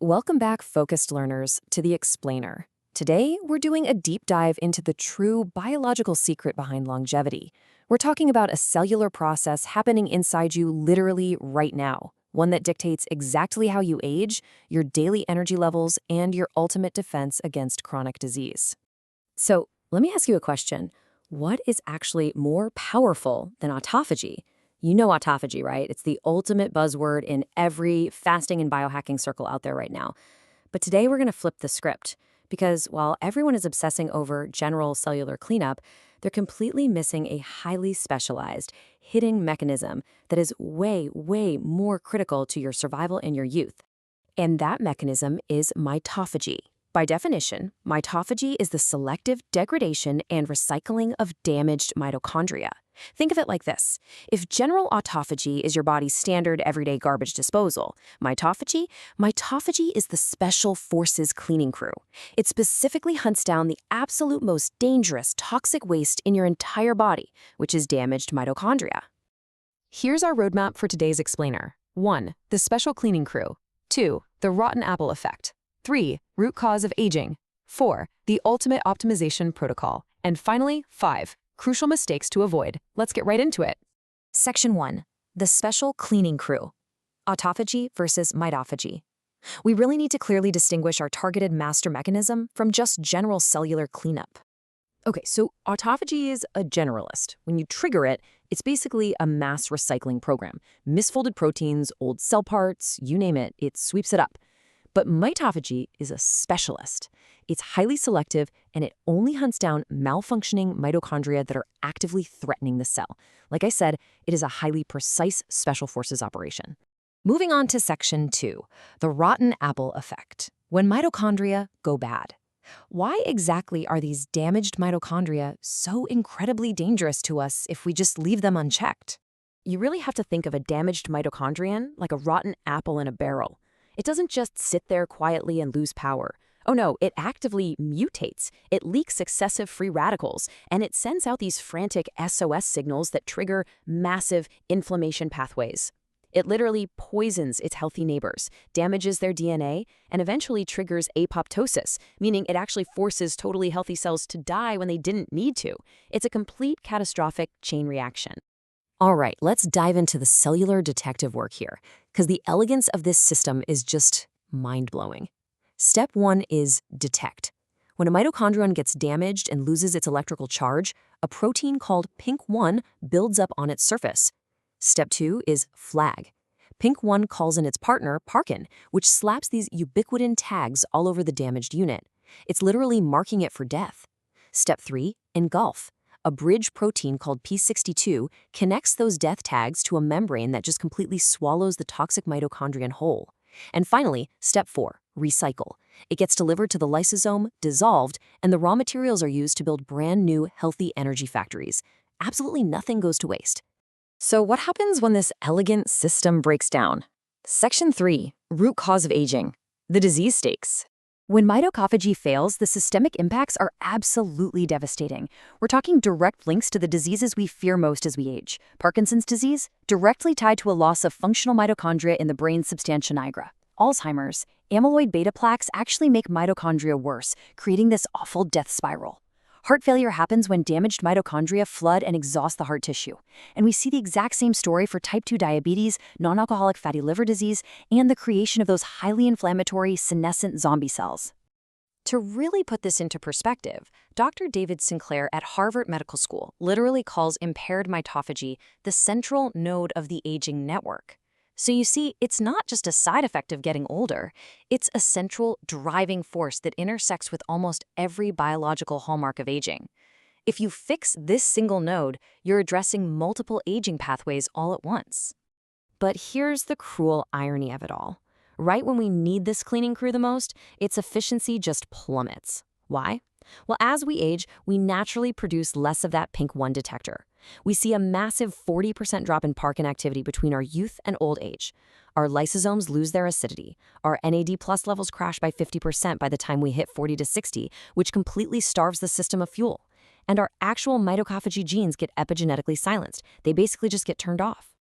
Welcome back, focused learners, to The Explainer. Today, we're doing a deep dive into the true biological secret behind longevity. We're talking about a cellular process happening inside you literally right now, one that dictates exactly how you age, your daily energy levels, and your ultimate defense against chronic disease. So, let me ask you a question. What is actually more powerful than autophagy? You know autophagy, right? It's the ultimate buzzword in every fasting and biohacking circle out there right now. But today we're going to flip the script because while everyone is obsessing over general cellular cleanup, they're completely missing a highly specialized, hidden mechanism that is way, way more critical to your survival in your youth. And that mechanism is mitophagy. By definition, mitophagy is the selective degradation and recycling of damaged mitochondria. Think of it like this. If general autophagy is your body's standard everyday garbage disposal, mitophagy is the special forces cleaning crew. It specifically hunts down the absolute most dangerous toxic waste in your entire body, which is damaged mitochondria. Here's our roadmap for today's explainer. 1. The special cleaning crew. 2. The rotten apple effect. 3. Root cause of aging. 4. The ultimate optimization protocol. And finally, 5. Crucial mistakes to avoid. Let's get right into it. Section 1. The special cleaning crew. Autophagy versus mitophagy. We really need to clearly distinguish our targeted master mechanism from just general cellular cleanup. Okay, so autophagy is a generalist. When you trigger it, it's basically a mass recycling program. Misfolded proteins, old cell parts, you name it, it sweeps it up. But mitophagy is a specialist. It's highly selective, and it only hunts down malfunctioning mitochondria that are actively threatening the cell. Like I said, it is a highly precise special forces operation. Moving on to Section 2, the rotten apple effect. When mitochondria go bad. Why exactly are these damaged mitochondria so incredibly dangerous to us if we just leave them unchecked? You really have to think of a damaged mitochondrion like a rotten apple in a barrel. It doesn't just sit there quietly and lose power. Oh no, it actively mutates. It leaks excessive free radicals, and it sends out these frantic SOS signals that trigger massive inflammation pathways. It literally poisons its healthy neighbors, damages their DNA, and eventually triggers apoptosis, meaning it actually forces totally healthy cells to die when they didn't need to. It's a complete catastrophic chain reaction. All right, let's dive into the cellular detective work here, because the elegance of this system is just mind-blowing. Step 1 is detect. When a mitochondrion gets damaged and loses its electrical charge, a protein called PINK1 builds up on its surface. Step 2 is flag. PINK1 calls in its partner, parkin, which slaps these ubiquitin tags all over the damaged unit. It's literally marking it for death. Step 3, engulf. A bridge protein called P62 connects those death tags to a membrane that just completely swallows the toxic mitochondrion whole. And finally, step 4, recycle. It gets delivered to the lysosome, dissolved, and the raw materials are used to build brand new, healthy energy factories. Absolutely nothing goes to waste. So what happens when this elegant system breaks down? Section 3, root cause of aging. The disease stakes. When mitophagy fails, the systemic impacts are absolutely devastating. We're talking direct links to the diseases we fear most as we age. Parkinson's disease, directly tied to a loss of functional mitochondria in the brain's substantia nigra. Alzheimer's, amyloid beta plaques actually make mitochondria worse, creating this awful death spiral. Heart failure happens when damaged mitochondria flood and exhaust the heart tissue. And we see the exact same story for type 2 diabetes, non-alcoholic fatty liver disease, and the creation of those highly inflammatory senescent zombie cells. To really put this into perspective, Dr. David Sinclair at Harvard Medical School literally calls impaired mitophagy the central node of the aging network. So you see, it's not just a side effect of getting older, it's a central driving force that intersects with almost every biological hallmark of aging. If you fix this single node, you're addressing multiple aging pathways all at once. But here's the cruel irony of it all. Right when we need this cleaning crew the most, its efficiency just plummets. Why? Well, as we age, we naturally produce less of that PINK1 detector. We see a massive 40% drop in parkin activity between our youth and old age. Our lysosomes lose their acidity. Our NAD+ levels crash by 50% by the time we hit 40 to 60, which completely starves the system of fuel. And our actual mitophagy genes get epigenetically silenced. They basically just get turned off.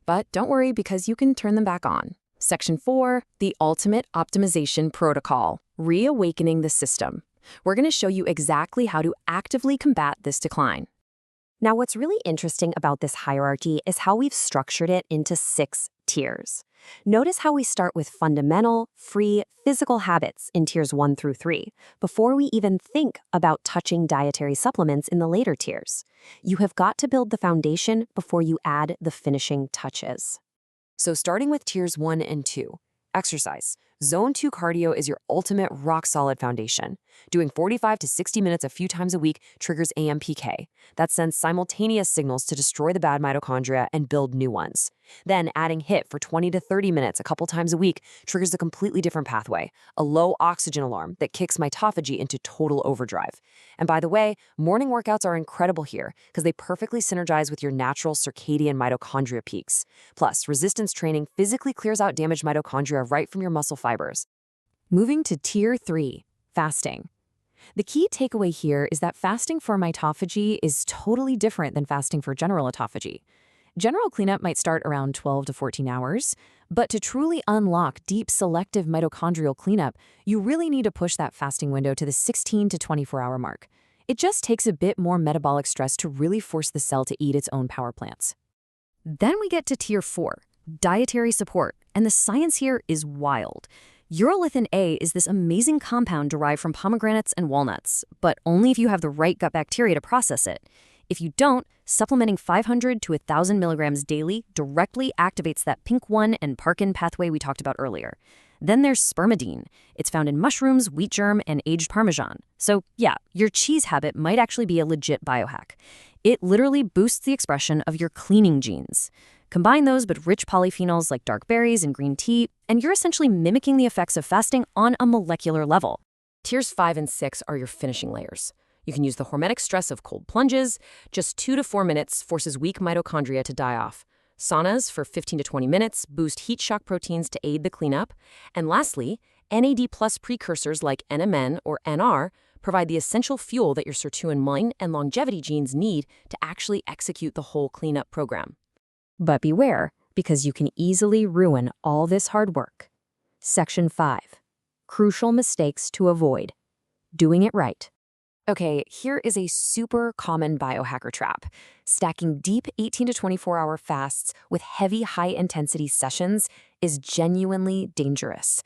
But don't worry, because you can turn them back on. Section 4, the ultimate optimization protocol, reawakening the system. We're going to show you exactly how to actively combat this decline. Now, what's really interesting about this hierarchy is how we've structured it into 6 tiers. Notice how we start with fundamental, free, physical habits in tiers 1 through 3, before we even think about touching dietary supplements in the later tiers. You have got to build the foundation before you add the finishing touches. So starting with tiers 1 and 2, exercise. Zone 2 cardio is your ultimate rock-solid foundation. Doing 45 to 60 minutes a few times a week triggers AMPK. That sends simultaneous signals to destroy the bad mitochondria and build new ones. Then adding HIIT for 20 to 30 minutes a couple times a week triggers a completely different pathway, a low oxygen alarm that kicks mitophagy into total overdrive. And by the way, morning workouts are incredible here because they perfectly synergize with your natural circadian mitochondria peaks. Plus, resistance training physically clears out damaged mitochondria right from your muscle fibers. Moving to tier 3, fasting. The key takeaway here is that fasting for mitophagy is totally different than fasting for general autophagy. General cleanup might start around 12 to 14 hours, but to truly unlock deep selective mitochondrial cleanup, you really need to push that fasting window to the 16 to 24-hour mark. It just takes a bit more metabolic stress to really force the cell to eat its own power plants. Then we get to tier 4, dietary support, and the science here is wild. Urolithin A is this amazing compound derived from pomegranates and walnuts, but only if you have the right gut bacteria to process it. If you don't, supplementing 500 to 1,000 milligrams daily directly activates that PINK1 and Parkin pathway we talked about earlier. Then there's spermidine. It's found in mushrooms, wheat germ, and aged Parmesan. So yeah, your cheese habit might actually be a legit biohack. It literally boosts the expression of your cleaning genes. Combine those with rich polyphenols like dark berries and green tea, and you're essentially mimicking the effects of fasting on a molecular level. Tiers 5 and 6 are your finishing layers. You can use the hormetic stress of cold plunges. Just 2 to 4 minutes forces weak mitochondria to die off. Saunas for 15 to 20 minutes boost heat shock proteins to aid the cleanup. And lastly, NAD+ precursors like NMN or NR provide the essential fuel that your sirtuin and longevity genes need to actually execute the whole cleanup program. But beware, because you can easily ruin all this hard work. Section 5. Crucial mistakes to avoid. Doing it right. Okay, here is a super common biohacker trap. Stacking deep 18 to 24-hour fasts with heavy high-intensity sessions is genuinely dangerous.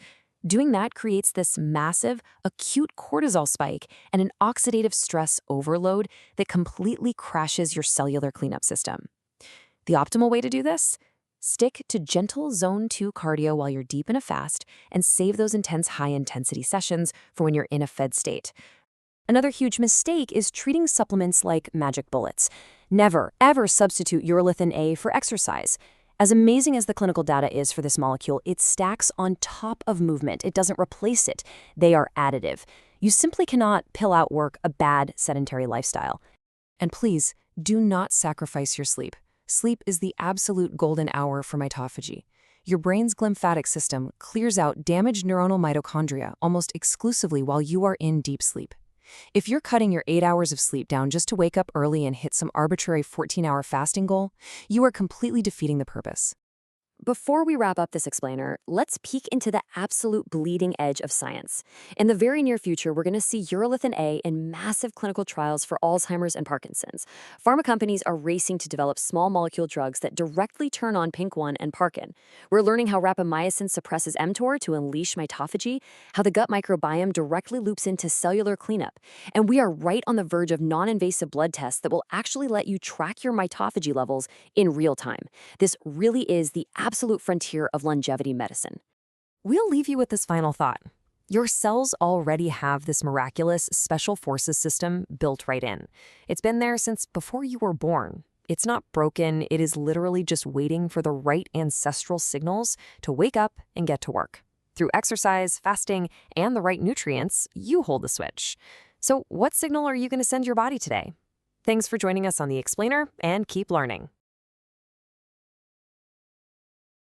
Doing that creates this massive, acute cortisol spike and an oxidative stress overload that completely crashes your cellular cleanup system. The optimal way to do this? Stick to gentle zone 2 cardio while you're deep in a fast and save those intense high-intensity sessions for when you're in a fed state. Another huge mistake is treating supplements like magic bullets. Never, ever substitute urolithin A for exercise. As amazing as the clinical data is for this molecule, it stacks on top of movement. It doesn't replace it. They are additive. You simply cannot pill out work a bad sedentary lifestyle. And please, do not sacrifice your sleep. Sleep is the absolute golden hour for mitophagy. Your brain's glymphatic system clears out damaged neuronal mitochondria almost exclusively while you are in deep sleep. If you're cutting your 8 hours of sleep down just to wake up early and hit some arbitrary 14-hour fasting goal, you are completely defeating the purpose. Before we wrap up this explainer, let's peek into the absolute bleeding edge of science. In the very near future, we're going to see urolithin A in massive clinical trials for Alzheimer's and Parkinson's. Pharma companies are racing to develop small molecule drugs that directly turn on PINK1 and Parkin. We're learning how rapamycin suppresses mTOR to unleash mitophagy, how the gut microbiome directly loops into cellular cleanup. And we are right on the verge of non-invasive blood tests that will actually let you track your mitophagy levels in real time. This really is the absolute frontier of longevity medicine. We'll leave you with this final thought. Your cells already have this miraculous special forces system built right in. It's been there since before you were born. It's not broken. It is literally just waiting for the right ancestral signals to wake up and get to work. Through exercise, fasting, and the right nutrients, you hold the switch. So what signal are you going to send your body today? Thanks for joining us on The Explainer, and keep learning.